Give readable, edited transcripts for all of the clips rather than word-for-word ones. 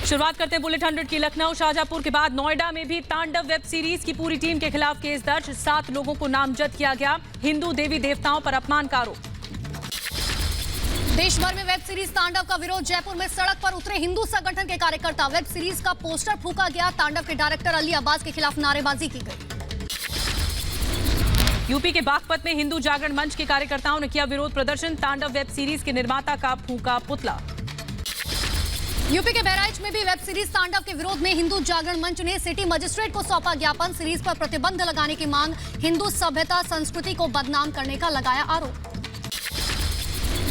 शुरुआत करते हैं बुलेट 100 की। लखनऊ शाहजहांपुर के बाद नोएडा में भी तांडव वेब सीरीज की पूरी टीम के खिलाफ केस दर्ज। 7 लोगों को नामजद किया गया। हिंदू देवी देवताओं पर अपमान का आरोप। देश भर में वेब सीरीज तांडव का विरोध। जयपुर में सड़क पर उतरे हिंदू संगठन के कार्यकर्ता। वेब सीरीज का पोस्टर फूंका गया। तांडव के डायरेक्टर अली अब्बास के खिलाफ नारेबाजी की गई। यूपी के बागपत में हिंदू जागरण मंच के कार्यकर्ताओं ने किया विरोध प्रदर्शन। तांडव वेब सीरीज के निर्माता का फूंका पुतला। यूपी के बहराइच में भी वेब सीरीज तांडव के विरोध में हिंदू जागरण मंच ने सिटी मजिस्ट्रेट को सौंपा ज्ञापन। सीरीज पर प्रतिबंध लगाने की मांग। हिंदू सभ्यता संस्कृति को बदनाम करने का लगाया आरोप।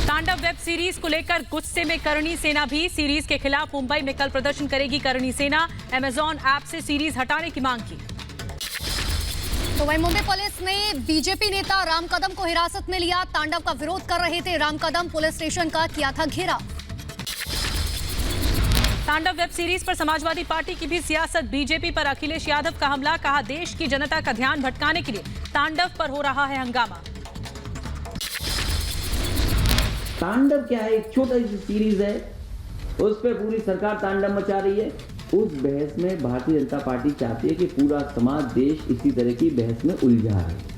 तांडव वेब सीरीज को लेकर गुस्से में करणी सेना भी। सीरीज के खिलाफ मुंबई में कल प्रदर्शन करेगी करणी सेना। अमेजॉन ऐप से सीरीज हटाने की मांग की। तो वहीं मुंबई पुलिस ने बीजेपी नेता राम कदम को हिरासत में लिया। तांडव का विरोध कर रहे थे राम कदम। पुलिस स्टेशन का किया था घेराव। तांडव वेब सीरीज पर समाजवादी पार्टी की भी सियासत। बीजेपी पर अखिलेश यादव का हमला। कहा देश की जनता का ध्यान भटकाने के लिए तांडव पर हो रहा है हंगामा। तांडव क्या है? एक छोटा सी सीरीज है, उस पर पूरी सरकार तांडव मचा रही है। उस बहस में भारतीय जनता पार्टी चाहती है कि पूरा समाज, देश इसी तरह की बहस में उलझा है।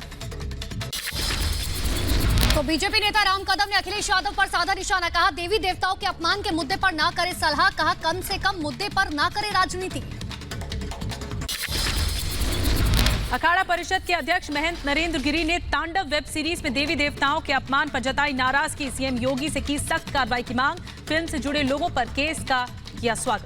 तो बीजेपी नेता राम कदम ने अखिलेश यादव पर साधा निशाना। कहा देवी देवताओं के अपमान के मुद्दे पर ना करे सलाह। कहा कम से कम मुद्दे पर ना करे राजनीति। अखाड़ा परिषद के अध्यक्ष महंत नरेंद्र गिरी ने तांडव वेब सीरीज में देवी देवताओं के अपमान पर जताई नाराजगी। सीएम योगी से की सख्त कार्रवाई की मांग। फिल्म से जुड़े लोगों पर केस का किया स्वागत।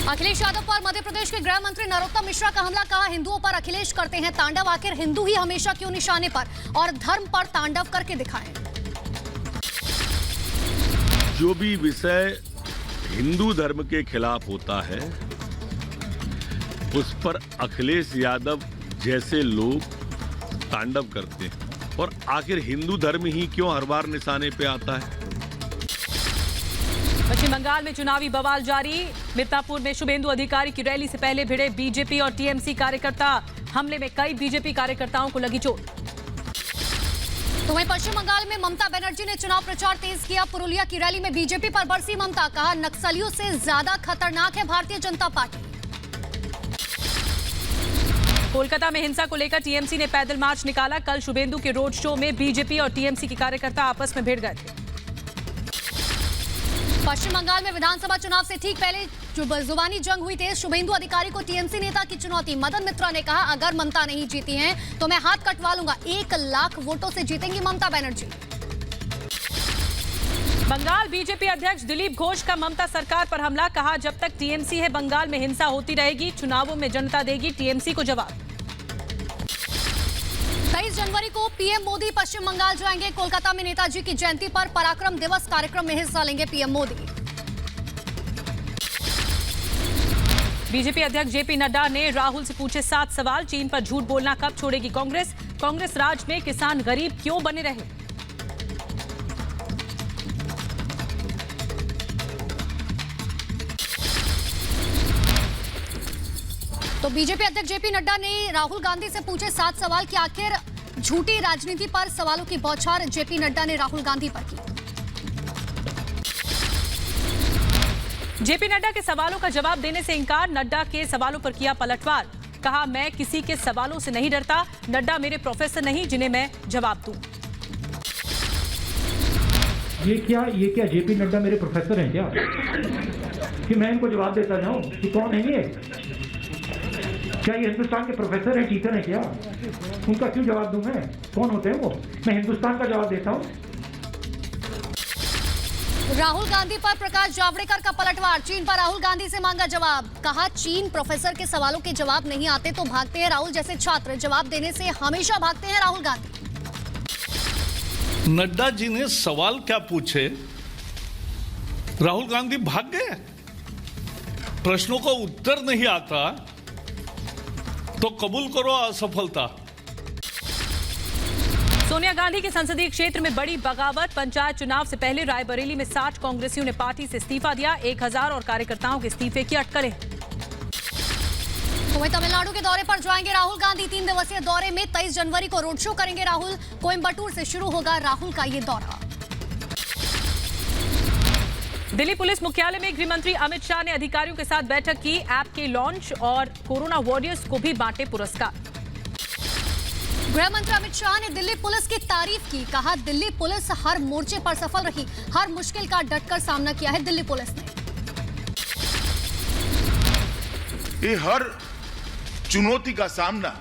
अखिलेश यादव पर मध्य प्रदेश के गृह मंत्री नरोत्तम मिश्रा का हमला। कहा हिंदुओं पर अखिलेश करते हैं तांडव। आखिर हिंदू ही हमेशा क्यों निशाने पर और धर्म पर तांडव करके दिखाएं। जो भी विषय हिंदू धर्म के खिलाफ होता है उस पर अखिलेश यादव जैसे लोग तांडव करते हैं। और आखिर हिंदू धर्म ही क्यों हर बार निशाने पे आता है। पश्चिम बंगाल में चुनावी बवाल जारी। मिर्जापुर में शुभेंदु अधिकारी की रैली से पहले भिड़े बीजेपी और टीएमसी कार्यकर्ता। हमले में कई बीजेपी कार्यकर्ताओं को लगी चोट। तो वहीं पश्चिम बंगाल में ममता बनर्जी ने चुनाव प्रचार तेज किया। पुरुलिया की रैली में बीजेपी पर बरसी ममता। कहा नक्सलियों से ज्यादा खतरनाक है भारतीय जनता पार्टी। कोलकाता में हिंसा को लेकर टीएमसी ने पैदल मार्च निकाला। कल शुभेंदु के रोड शो में बीजेपी और टीएमसी के कार्यकर्ता आपस में भिड़ गए थे। पश्चिम बंगाल में विधानसभा चुनाव से ठीक पहले जुबानी जंग हुई थी। शुभेंदु अधिकारी को टीएमसी नेता की चुनौती। मदन मित्रा ने कहा अगर ममता नहीं जीती हैं तो मैं हाथ कटवा लूंगा। 1 लाख वोटों से जीतेंगी ममता बनर्जी। बंगाल बीजेपी अध्यक्ष दिलीप घोष का ममता सरकार पर हमला। कहा जब तक टीएमसी है बंगाल में हिंसा होती रहेगी। चुनावों में जनता देगी टीएमसी को जवाब। 23 जनवरी को पीएम मोदी पश्चिम बंगाल जाएंगे। कोलकाता में नेताजी की जयंती पर पराक्रम दिवस कार्यक्रम में हिस्सा लेंगे पीएम मोदी। बीजेपी अध्यक्ष जेपी नड्डा ने राहुल से पूछे 7 सवाल। चीन पर झूठ बोलना कब छोड़ेगी कांग्रेस। कांग्रेस राज में किसान गरीब क्यों बने रहे। तो बीजेपी अध्यक्ष जेपी नड्डा ने राहुल गांधी से पूछे 7 सवाल कि आखिर झूठी राजनीति पर सवालों की बौछार जेपी नड्डा ने राहुल गांधी पर की। जेपी नड्डा के सवालों का जवाब देने से इनकार। नड्डा के सवालों पर किया पलटवार। कहा मैं किसी के सवालों से नहीं डरता। नड्डा मेरे प्रोफेसर नहीं जिन्हें मैं जवाब दूं। ये क्या जेपी नड्डा मेरे प्रोफेसर हैं क्या कि मैं इनको जवाब देता जाऊं कि कौन है ये? क्या ये हिंदुस्तान के प्रोफेसर हैं, टीचर हैं क्या? उनका क्यों जवाब दूं मैं? कौन होते हैं वो? मैं हिंदुस्तान का जवाब देता हूं। राहुल गांधी पर प्रकाश जावड़ेकर का पलटवार। चीन पर राहुल गांधी से मांगा जवाब। कहा चीन प्रोफेसर के सवालों के जवाब नहीं आते तो भागते हैं राहुल जैसे छात्र। जवाब देने से हमेशा भागते हैं राहुल गांधी। नड्डा जी ने सवाल क्या पूछे, राहुल गांधी भाग गए। प्रश्नों का उत्तर नहीं आता तो कबूल करो असफलता। सोनिया गांधी के संसदीय क्षेत्र में बड़ी बगावत। पंचायत चुनाव से पहले रायबरेली में 60 कांग्रेसियों ने पार्टी से इस्तीफा दिया। 1000 और कार्यकर्ताओं के इस्तीफे की अटकलें। तो वहीं तमिलनाडु के दौरे पर जाएंगे राहुल गांधी। 3 दिवसीय दौरे में 23 जनवरी को रोड शो करेंगे राहुल। कोयम्बटूर से शुरू होगा राहुल का ये दौरा। दिल्ली पुलिस मुख्यालय में गृह मंत्री अमित शाह ने अधिकारियों के साथ बैठक की। ऐप के लॉन्च और कोरोना वॉरियर्स को भी बांटे पुरस्कार। गृह मंत्री अमित शाह ने दिल्ली पुलिस की तारीफ की। कहा, दिल्ली पुलिस हर मोर्चे पर सफल रही, हर मुश्किल का डटकर सामना किया है दिल्ली पुलिस ने। ये हर चुनौती का सामना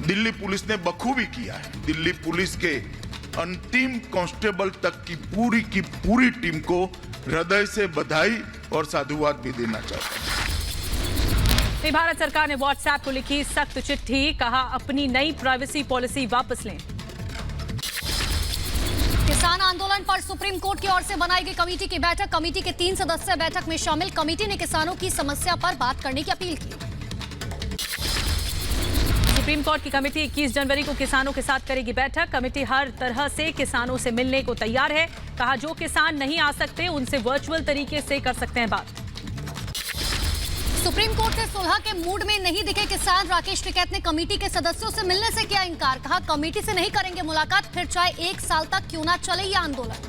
दिल्ली पुलिस ने बखूबी किया है। दिल्ली पुलिस के अंतिम कांस्टेबल तक की पूरी टीम को हृदय से बधाई और साधुवाद भी देना चाहता हूं। भारत सरकार ने व्हाट्सएप को लिखी सख्त चिट्ठी। कहा, अपनी नई प्राइवेसी पॉलिसी वापस लें। किसान आंदोलन पर सुप्रीम कोर्ट की ओर से बनाई गई कमेटी की बैठक। कमेटी के 3 सदस्य बैठक में शामिल। कमेटी ने किसानों की समस्या पर बात करने की अपील की। सुप्रीम कोर्ट की कमेटी 21 जनवरी को किसानों के साथ करेगी बैठक। कमेटी हर तरह से किसानों से मिलने को तैयार है। कहा, जो किसान नहीं आ सकते उनसे वर्चुअल तरीके से कर सकते हैं बात। सुप्रीम कोर्ट से सुलह के मूड में नहीं दिखे किसान। राकेश टिकैत ने कमेटी के सदस्यों से मिलने से किया इनकार। कहा, कमेटी से नहीं करेंगे मुलाकात, फिर चाहे 1 साल तक क्यों ना चले ये आंदोलन।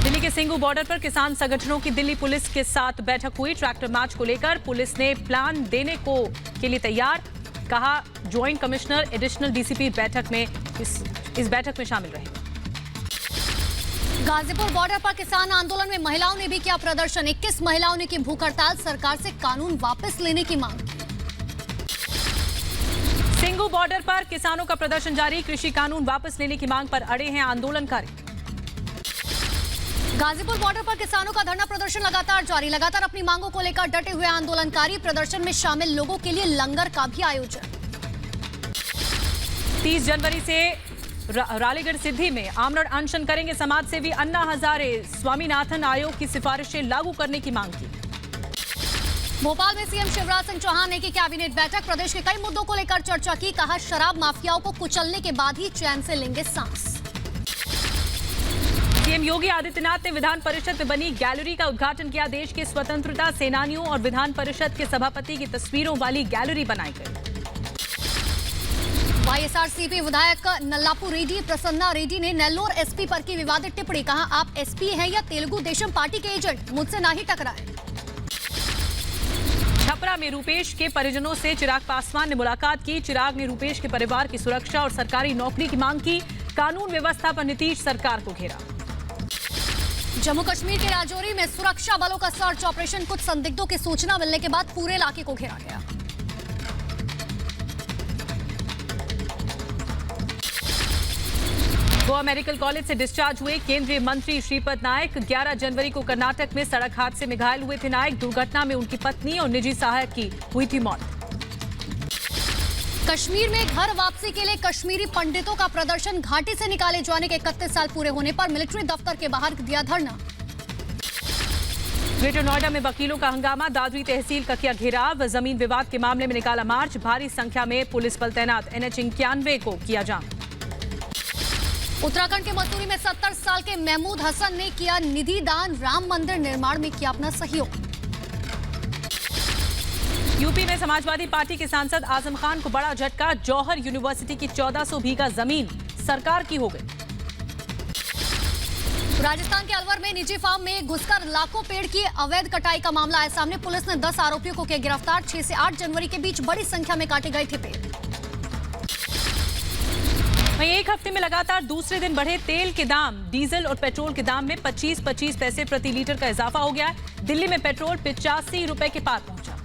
दिल्ली के सिंगू बॉर्डर पर किसान संगठनों की दिल्ली पुलिस के साथ बैठक हुई। ट्रैक्टर मार्च को लेकर पुलिस ने प्लान देने के लिए तैयार। कहा, ज्वाइंट कमिश्नर एडिशनल डीसीपी बैठक में इस बैठक में शामिल रहे। गाजीपुर बॉर्डर पर किसान आंदोलन में महिलाओं ने भी किया प्रदर्शन। 21 महिलाओं ने की भूख हड़ताल। सरकार से कानून वापस लेने की मांग। सिंगू बॉर्डर पर किसानों का प्रदर्शन जारी। कृषि कानून वापस लेने की मांग पर अड़े हैं आंदोलनकारी। गाजीपुर बॉर्डर पर किसानों का धरना प्रदर्शन लगातार जारी। लगातार अपनी मांगों को लेकर डटे हुए आंदोलनकारी। प्रदर्शन में शामिल लोगों के लिए लंगर का भी आयोजन। 30 जनवरी से रालीगढ़ सिद्धि में आमरण अनशन करेंगे समाजसेवी अन्ना हजारे। स्वामीनाथन आयोग की सिफारिशें लागू करने की मांग की। भोपाल में सीएम शिवराज सिंह चौहान ने की कैबिनेट बैठक। प्रदेश के कई मुद्दों को लेकर चर्चा की। कहा, शराब माफियाओं को कुचलने के बाद ही चैन से लेंगे सांस। सीएम योगी आदित्यनाथ ने विधान परिषद में बनी गैलरी का उद्घाटन किया। देश के स्वतंत्रता सेनानियों और विधान परिषद के सभापति की तस्वीरों वाली गैलरी बनाई गई। वाईएसआरसीपी विधायक नल्लापू रेड्डी प्रसन्ना रेड्डी ने नेल्लोर एसपी पर की विवादित टिप्पणी। कहा, आप एसपी हैं या तेलुगु देशम पार्टी के एजेंट, मुझसे ना ही टकराएं। छपरा में रूपेश के परिजनों से चिराग पासवान ने मुलाकात की। चिराग ने रूपेश के परिवार की सुरक्षा और सरकारी नौकरी की मांग की। कानून व्यवस्था पर नीतीश सरकार को घेरा। जम्मू कश्मीर के राजौरी में सुरक्षा बलों का सर्च ऑपरेशन। कुछ संदिग्धों की सूचना मिलने के बाद पूरे इलाके को घेरा गया। गोवा मेडिकल कॉलेज से डिस्चार्ज हुए केंद्रीय मंत्री श्रीपद नायक। 11 जनवरी को कर्नाटक में सड़क हादसे में घायल हुए थे नायक। दुर्घटना में उनकी पत्नी और निजी सहायक की हुई थी मौत। कश्मीर में घर वापसी के लिए कश्मीरी पंडितों का प्रदर्शन। घाटी से निकाले जाने के 31 साल पूरे होने पर मिलिट्री दफ्तर के बाहर दिया धरना। ग्रेटर नोएडा में वकीलों का हंगामा। दादरी तहसील का किया घेराव। जमीन विवाद के मामले में निकाला मार्च। भारी संख्या में पुलिस बल तैनात। NH 91 को किया जाम। उत्तराखंड के मसूरी में 70 साल के महमूद हसन ने किया निधि दान। राम मंदिर निर्माण में किया अपना सहयोग। यूपी में समाजवादी पार्टी के सांसद आजम खान को बड़ा झटका। जौहर यूनिवर्सिटी की 1400 बीघा जमीन सरकार की हो गई। राजस्थान के अलवर में निजी फार्म में घुसकर लाखों पेड़ की अवैध कटाई का मामला आया सामने। पुलिस ने 10 आरोपियों को किया गिरफ्तार। 6 से 8 जनवरी के बीच बड़ी संख्या में काटे गए थे पेड़। वहीं एक हफ्ते में लगातार दूसरे दिन बढ़े तेल के दाम। डीजल और पेट्रोल के दाम में 25-25 पैसे प्रति लीटर का इजाफा हो गया। दिल्ली में पेट्रोल 85 रुपए के पार पहुंचा।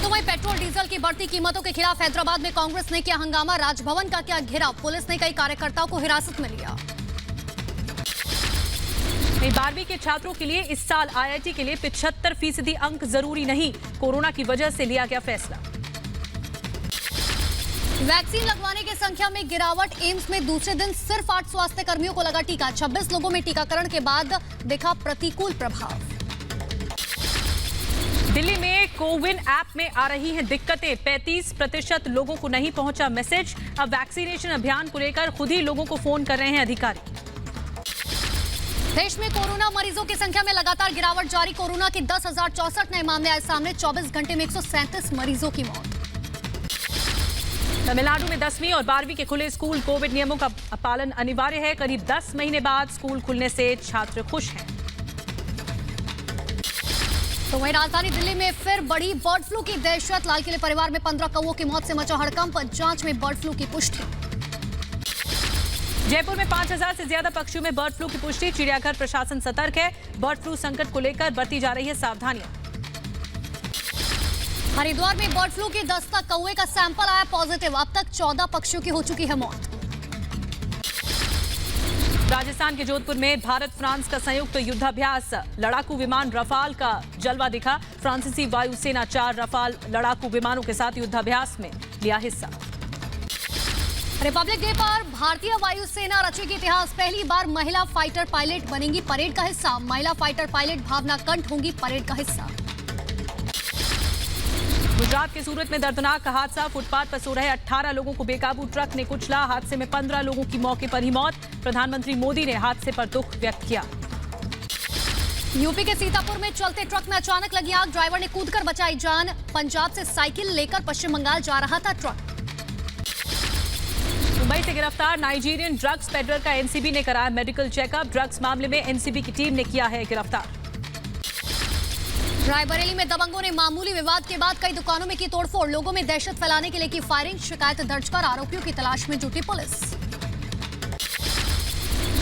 तो वहीं पेट्रोल डीजल की बढ़ती कीमतों के खिलाफ हैदराबाद में कांग्रेस ने किया हंगामा। राजभवन का किया घेराव। पुलिस ने कई कार्यकर्ताओं को हिरासत में लिया। 12वीं के छात्रों के लिए इस साल IIT के लिए 75% अंक जरूरी नहीं। कोरोना की वजह से लिया गया फैसला। वैक्सीन लगवाने की संख्या में गिरावट। एम्स में दूसरे दिन सिर्फ 8 स्वास्थ्य कर्मियों को लगा टीका। 26 लोगों में टीकाकरण के बाद देखा प्रतिकूल प्रभाव। दिल्ली में कोविन ऐप में आ रही हैं दिक्कतें। 35% लोगों को नहीं पहुंचा मैसेज। अब वैक्सीनेशन अभियान को लेकर खुद ही लोगों को फोन कर रहे हैं अधिकारी। देश में कोरोना मरीजों की संख्या में लगातार गिरावट जारी। कोरोना के 10,064 नए मामले आए सामने। 24 घंटे में 137 मरीजों की मौत। तमिलनाडु में 10वीं और 12वीं के खुले स्कूल, कोविड नियमों का पालन अनिवार्य है। करीब 10 महीने बाद स्कूल खुलने से छात्र खुश हैं। तो वहीं राजधानी दिल्ली में फिर बढ़ी बर्ड फ्लू की दहशत। लाल किले परिवार में 15 कौवों की मौत से मचा हड़कंप। जांच में बर्ड फ्लू की पुष्टि। जयपुर में 5000 से ज्यादा पक्षियों में बर्ड फ्लू की पुष्टि। चिड़ियाघर प्रशासन सतर्क है। बर्ड फ्लू संकट को लेकर बरती जा रही है सावधानियां। हरिद्वार में बर्ड फ्लू की दस्तक। कौवे का सैंपल आया पॉजिटिव। अब तक 14 पक्षियों की हो चुकी है मौत। राजस्थान के जोधपुर में भारत फ्रांस का संयुक्त युद्धाभ्यास। लड़ाकू विमान रफाल का जलवा दिखा। फ्रांसीसी वायुसेना 4 रफाल लड़ाकू विमानों के साथ युद्धाभ्यास में लिया हिस्सा। रिपब्लिक डे पर भारतीय वायुसेना रचेगी इतिहास। पहली बार महिला फाइटर पायलट बनेंगी परेड का हिस्सा। महिला फाइटर पायलट भावना कंठ होंगी परेड का हिस्सा। गुजरात के सूरत में दर्दनाक हादसा। फुटपाथ पर सो रहे 18 लोगों को बेकाबू ट्रक ने कुचला। हादसे में 15 लोगों की मौके पर ही मौत। प्रधानमंत्री मोदी ने हादसे पर दुख व्यक्त किया। यूपी के सीतापुर में चलते ट्रक में अचानक लगी आग। ड्राइवर ने कूदकर बचाई जान। पंजाब से साइकिल लेकर पश्चिम बंगाल जा रहा था ट्रक। मुंबई से गिरफ्तार नाइजीरियन ड्रग्स पेडलर का एनसीबी ने कराया मेडिकल चेकअप। ड्रग्स मामले में एनसीबी की टीम ने किया है गिरफ्तार। रायबरेली में दबंगों ने मामूली विवाद के बाद कई दुकानों में की तोड़फोड़। लोगों में दहशत फैलाने के लिए की फायरिंग। शिकायत दर्ज कर आरोपियों की तलाश में जुटी पुलिस।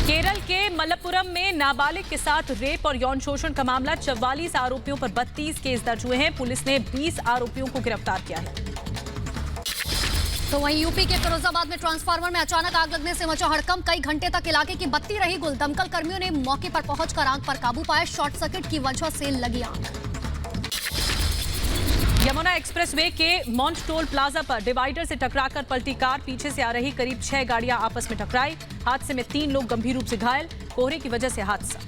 केरल के मलप्पुरम में नाबालिग के साथ रेप और यौन शोषण का मामला। 44 आरोपियों पर 32 केस दर्ज हुए हैं। पुलिस ने 20 आरोपियों को गिरफ्तार किया है। तो वहीं यूपी के फिरोजाबाद में ट्रांसफार्मर में अचानक आग लगने से मचा हड़कंप। कई घंटे तक इलाके की बत्ती रही गुल। दमकल कर्मियों ने मौके पर पहुंचकर आग पर काबू पाया। शॉर्ट सर्किट की वजह से लगी आग। यमुना एक्सप्रेसवे के माउंट टोल प्लाजा पर डिवाइडर से टकराकर पलटी कार। पीछे से आ रही करीब 6 गाड़ियां आपस में टकराई। हादसे में 3 लोग गंभीर रूप से घायल। कोहरे की वजह से हादसा।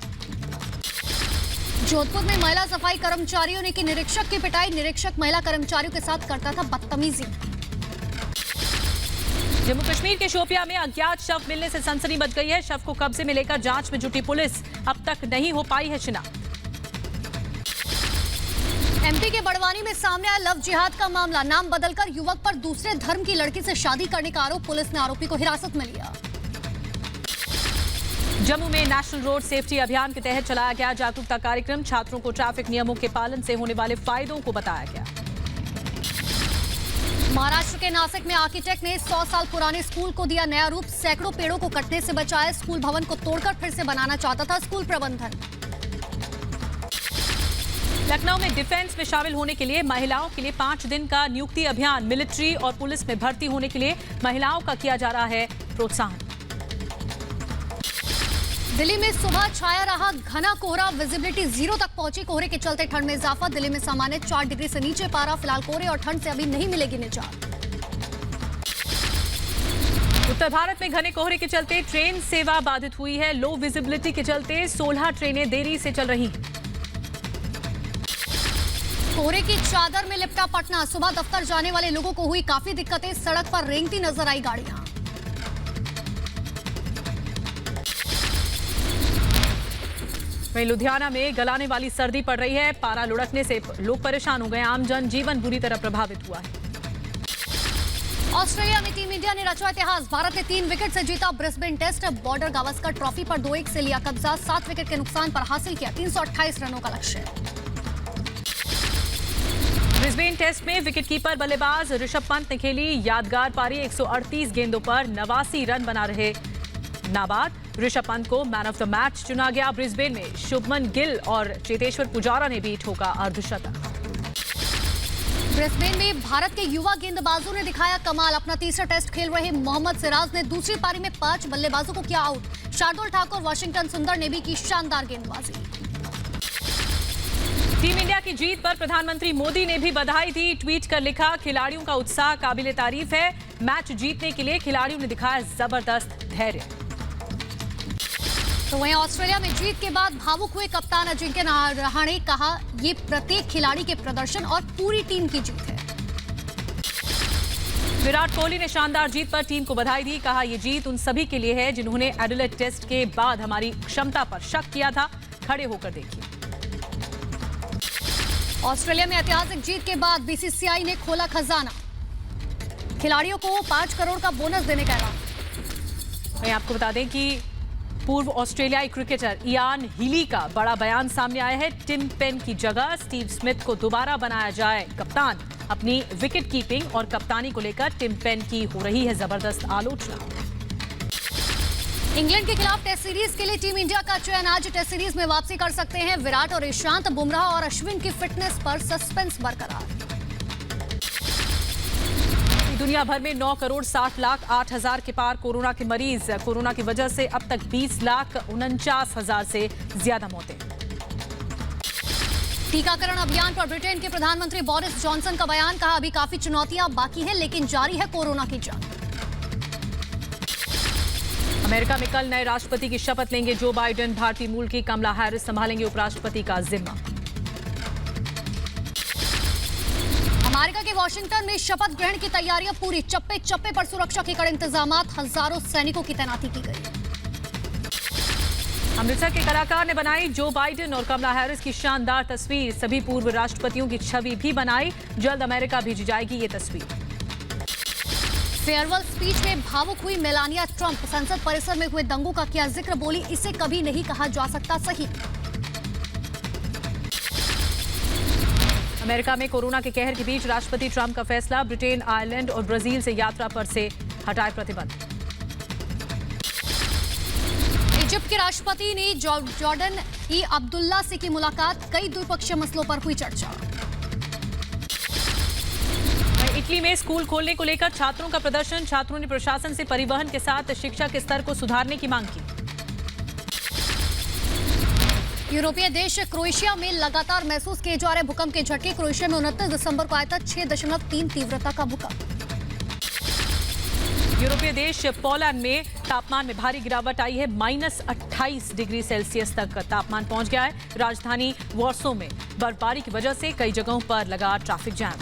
जोधपुर में महिला सफाई कर्मचारियों ने की निरीक्षक की पिटाई। निरीक्षक महिला कर्मचारियों के साथ करता था बदतमीजी। जम्मू कश्मीर के शोपियां में अज्ञात शव मिलने से सनसनी मच गई है। शव को कब्जे में लेकर जांच में जुटी पुलिस। अब तक नहीं हो पाई है शिनाख्त। एमपी के बड़वानी में सामने आया लव जिहाद का मामला। नाम बदलकर युवक पर दूसरे धर्म की लड़की से शादी करने का आरोप। पुलिस ने आरोपी को हिरासत में लिया। जम्मू में नेशनल रोड सेफ्टी अभियान के तहत चलाया गया जागरूकता कार्यक्रम। छात्रों को ट्रैफिक नियमों के पालन से होने वाले फायदों को बताया गया। महाराष्ट्र के नासिक में आर्किटेक्ट ने 100 साल पुराने स्कूल को दिया नया रूप। सैकड़ों पेड़ों को कटने से बचाया। स्कूल भवन को तोड़कर फिर से बनाना चाहता था स्कूल प्रबंधन। लखनऊ में डिफेंस में शामिल होने के लिए महिलाओं के लिए 5 दिन का नियुक्ति अभियान। मिलिट्री और पुलिस में भर्ती होने के लिए महिलाओं का किया जा रहा है प्रोत्साहन। दिल्ली में सुबह छाया रहा घना कोहरा। विजिबिलिटी 0 तक पहुंची। कोहरे के चलते ठंड में इजाफा। दिल्ली में सामान्य 4 डिग्री से नीचे पारा। फिलहाल कोहरे और ठंड से अभी नहीं मिलेगी निजात। उत्तर भारत में घने कोहरे के चलते ट्रेन सेवा बाधित हुई है। लो विजिबिलिटी के चलते 16 ट्रेनें देरी से चल रही हैं। कोहरे की चादर में लिपटा पटना। सुबह दफ्तर जाने वाले लोगों को हुई काफी दिक्कतें। सड़क पर रेंगती नजर आई गाड़ियां। वहीं लुधियाना में गलाने वाली सर्दी पड़ रही है। पारा लुढ़कने से लोग परेशान हो गए। आम जन जीवन बुरी तरह प्रभावित हुआ है। ऑस्ट्रेलिया में टीम इंडिया ने रचा इतिहास। भारत ने 3 विकेट से जीता Brisbane test. Border Gavaskar trophy पर 2-1 से लिया कब्जा। 7 विकेट के नुकसान पर हासिल किया 328 रनों का लक्ष्य। ब्रिस्बेन टेस्ट में विकेटकीपर बल्लेबाज ऋषभ पंत ने खेली यादगार पारी। 138 गेंदों पर 89 रन बना रहे नाबाद। ऋषभ पंत को मैन ऑफ द मैच चुना गया। ब्रिस्बेन में शुभमन गिल और चेतेश्वर पुजारा ने भी ठोका अर्धशतक। ब्रिस्बेन में भारत के युवा गेंदबाजों ने दिखाया कमाल। अपना तीसरा टेस्ट खेल रहे मोहम्मद सिराज ने दूसरी पारी में 5 बल्लेबाजों को किया आउट। शार्दुल ठाकुर, वाशिंगटन सुंदर ने भी की शानदार गेंदबाजी। टीम इंडिया की जीत पर प्रधानमंत्री मोदी ने भी बधाई दी। ट्वीट कर लिखा, खिलाड़ियों का उत्साह काबिले तारीफ है। मैच जीतने के लिए खिलाड़ियों ने दिखाया जबरदस्त धैर्य। तो वहीं ऑस्ट्रेलिया में जीत के बाद भावुक हुए कप्तान अजिंक्य रहाणे। कहा, ये प्रत्येक खिलाड़ी के प्रदर्शन और पूरी टीम की जीत है। विराट कोहली ने शानदार जीत पर टीम को बधाई दी। कहा, यह जीत उन सभी के लिए है जिन्होंने एडिलेड टेस्ट के बाद हमारी क्षमता पर शक किया था। खड़े होकर देखिए। ऑस्ट्रेलिया में ऐतिहासिक जीत के बाद बीसीसीआई ने खोला खजाना। खिलाड़ियों को 5 करोड़ का बोनस देने का ऐलान। वहीं आपको बता दें कि पूर्व ऑस्ट्रेलियाई क्रिकेटर इयान हीली का बड़ा बयान सामने आया है। टिम पेन की जगह स्टीव स्मिथ को दोबारा बनाया जाए कप्तान। अपनी विकेट कीपिंग और कप्तानी को लेकर टिम पेन की हो रही है जबरदस्त आलोचना। इंग्लैंड के खिलाफ टेस्ट सीरीज के लिए टीम इंडिया का चयन। आज टेस्ट सीरीज में वापसी कर सकते हैं विराट और ईशांत। बुमराह और अश्विन की फिटनेस पर सस्पेंस बरकरार। दुनिया भर में 9,60,08,000 के पार कोरोना के मरीज। कोरोना की वजह से अब तक 20,49,000 से ज्यादा मौतें। टीकाकरण अभियान पर ब्रिटेन के प्रधानमंत्री बोरिस जॉनसन का बयान। कहा, अभी काफी चुनौतियां बाकी हैं, लेकिन जारी है कोरोना की जंग। अमेरिका में कल नए राष्ट्रपति की शपथ लेंगे जो बाइडेन। भारतीय मूल की कमला हैरिस संभालेंगे उपराष्ट्रपति का जिम्मा। अमेरिका के वॉशिंगटन में शपथ ग्रहण की तैयारियां पूरी। चप्पे चप्पे पर सुरक्षा के कड़े इंतजामात। हजारों सैनिकों की तैनाती की गई। अमृतसर के कलाकार ने बनाई जो बाइडेन और कमला हैरिस की शानदार तस्वीर। सभी पूर्व राष्ट्रपतियों की छवि भी बनाई। जल्द अमेरिका भेजी जाएगी ये तस्वीर। फेयरवेल स्पीच में भावुक हुई मेलानिया ट्रंप। संसद परिसर में हुए दंगों का किया जिक्र। बोली, इसे कभी नहीं कहा जा सकता सही। अमेरिका में कोरोना के कहर के बीच राष्ट्रपति ट्रंप का फैसला। ब्रिटेन, आयरलैंड और ब्राजील से यात्रा पर से हटाए प्रतिबंध। इजिप्ट के राष्ट्रपति ने जॉर्डन ई अब्दुल्ला से की मुलाकात। कई द्विपक्षीय मसलों पर हुई चर्चा। इटली में स्कूल खोलने को लेकर छात्रों का प्रदर्शन। छात्रों ने प्रशासन से परिवहन के साथ शिक्षा के स्तर को सुधारने की मांग की। यूरोपीय देश क्रोएशिया में लगातार महसूस किए जा रहे भूकंप के झटके। क्रोएशिया में 29 दिसंबर को आया था 6.3 तीव्रता का भूकंप। यूरोपीय देश पोलैंड में तापमान में भारी गिरावट आई है। -28 डिग्री सेल्सियस तक तापमान पहुंच गया है। राजधानी वॉर्सो में बर्फबारी की वजह से कई जगहों पर लगा ट्रैफिक जैम।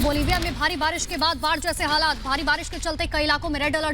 बोलीविया में भारी बारिश के बाद बाढ़ जैसे हालात। भारी बारिश के चलते कई इलाकों में रेड अलर्ट